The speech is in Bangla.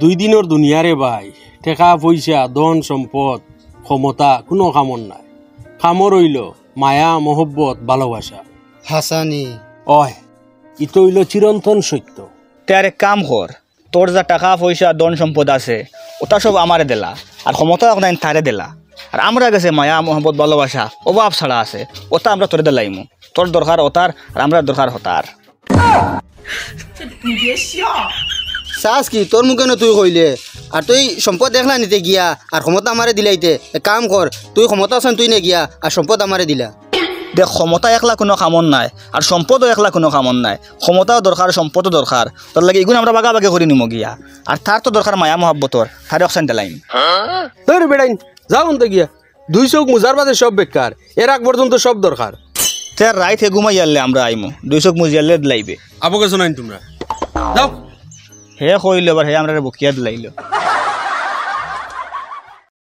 দুই দিনের দুনিয়ারে ভাই টেকা পয়সা ধন সম্পদ ক্ষমতা কোনো কামর নাই। কামর হইল মায়া মহব্বত ভালোবাসা। হাসানি অয় ইতো হইল চিরন্তন সত্য। তার এক কাম কর, তোর যা টাকা পয়সা ধন সম্পদ আছে ওটা সব আমারে দিলা, আর ক্ষমতা নাই তারে দিলা, আর আমরা গেছে মায়া মহব্বত ভালোবাসা অভাব ছাড়া আছে ওটা আমরা তোরে দিলাইমু। তোর দরকার ওতার আর আমরা দরকার হতার। চাষ কি তোর মুখে তুই কইলে, আর তুই সম্পদ দেখলা নিতে গিয়া আর ক্ষমতা আমারে দিলাইতে। এক কাম কর, তুই ক্ষমতা আছেন তুই নে গিয়া আর সম্পদ আমারে দিলা। দেখ ক্ষমতা একলা কোনো কামন নাই আর সম্পদও একলা কোনো কামন নাই। ক্ষমতাও দরকার সম্পদও দরকার, তোর লাগে এগুলো আমরা বাগাবাগি করে নিম গিয়া। আর তার তো দরকার মায়া মহব্বতর, তারে অকশান দিলাইম। তোর বেড়াইন যাও তো গিয়া, 2 চোখ মুজার বাদে সব বেকার, এর আগ পর্যন্ত সব দরকার। তার রাইত হে ঘুমাই আনলে আমরা আইমু, 2 চোখ মুজিয়ালে দিলাইবে। আবকে শোনাইন তোমরা যাও। হে কইল এবার হে আমরা বকিয়া দিলাইল।